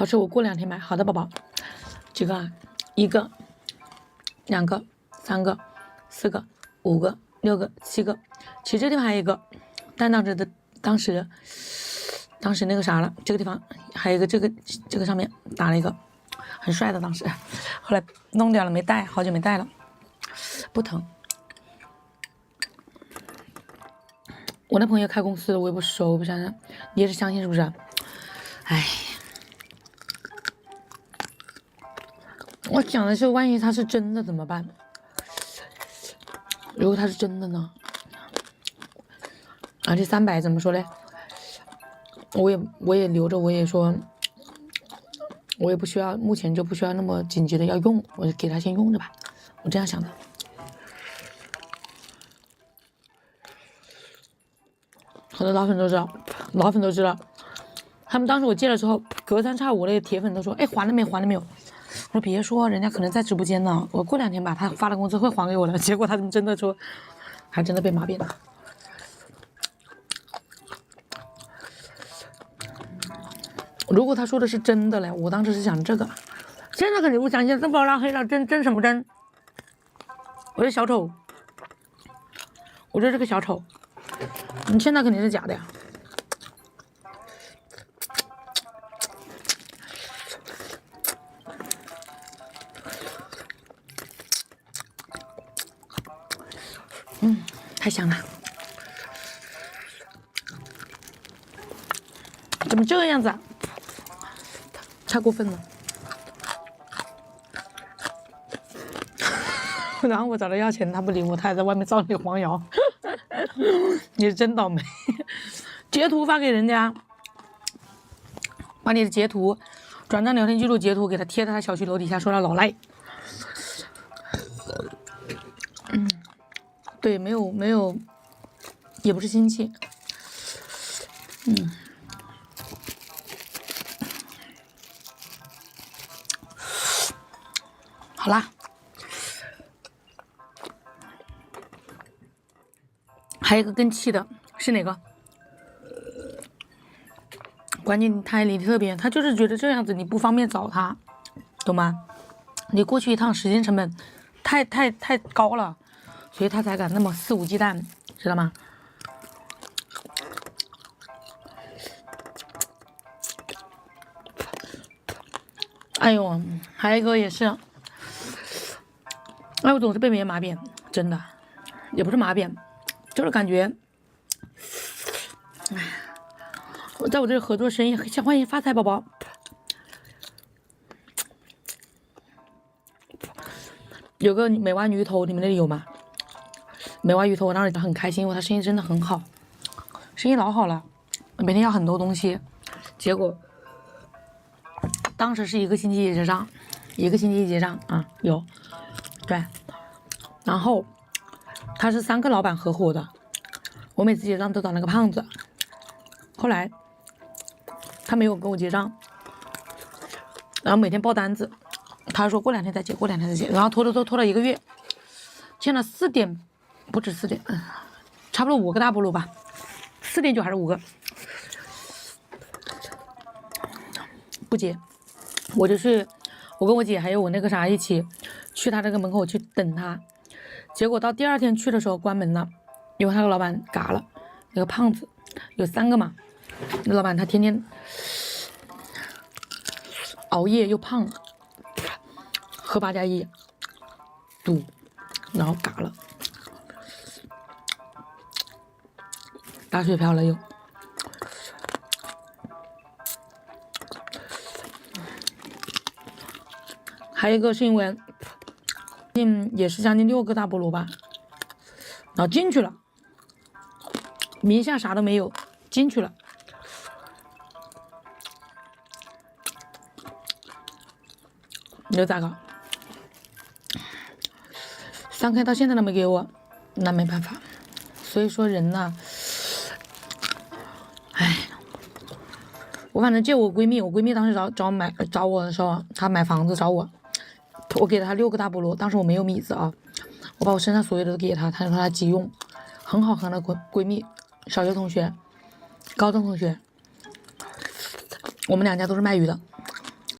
好吃，我过2天买。好的，宝宝，几个啊？1个、2个、3个、4个、5个、6个、7个。其实这地方还有一个，但当时那个啥了，这个地方还有一个这个上面打了一个很帅的，当时后来弄掉了，没戴，好久没戴了，不疼。我那朋友开公司的，我也不熟，不想想，你也是相信是不是？哎，我想的是，万一他是真的怎么办？如果他是真的呢？而且300怎么说嘞？我也留着，我也说，我也不需要，目前就不需要那么紧急的要用，我就给他先用着吧，我这样想的。很多老粉都知道，他们当时我借了之后，隔三差五的铁粉都说，哎，还了没有？我说别说，人家可能在直播间呢，我过2天把他发了工资会还给我的。结果他们真的说，还真的被麻痹了。如果他说的是真的嘞，我当时是想这个，现在肯定不相信，这不拉黑了，真什么真？我是小丑，我这是个小丑，你现在肯定是假的呀。太香了，怎么这个样子啊？太过分了。然后我找他要钱，他不理我，他还在外面造那个黄谣。你是真倒霉。截图发给人家，把你的截图转账聊天记录截图给他贴在他小区楼底下，说他老赖。对，没有，也不是亲戚。好啦，还有一个更气的是哪个？关键他还离得特别远，他就是觉得这样子你不方便找他，懂吗？你过去一趟时间成本太高了，所以他才敢那么肆无忌惮，知道吗？哎呦，还有一个也是，哎，我总是被别人麻痹，真的，也不是麻痹，就是感觉，我在我这合作生意，欢迎发财宝宝。有个美蛙鱼头，你们那里有吗？美蛙鱼头，我当时很开心，因为他生意真的很好，生意老好了，每天要很多东西，结果当时是1个星期一结账，1个星期一结账啊，有，对，然后他是3个老板合伙的，我每次结账都找那个胖子，后来他没有跟我结账，然后每天报单子，他说过2天再结，然后拖了1个月，欠了4点，不止4点，差不多5个大菠萝吧，4.9还是5个，不结，我跟我姐还有我那个啥一起去他这个门口去等他，结果到第2天去的时候关门了，因为他的老板嘎了，那个胖子有3个嘛，那老板他天天熬夜又胖，喝8+1赌，然后嘎了，打水漂了又。还有一个是因为也是将近6个大菠萝吧，然后进去了，名下啥都没有，进去了，你说咋搞？3K 到现在都没给我，那没办法。所以说人呐，哎，我反正借我闺蜜当时找我的时候，她买房子找我给了她6个大菠萝，当时我没有米子啊，我把我身上所有的都给她，她说她急用，很好的闺蜜，小学同学，高中同学，我们2家都是卖鱼的，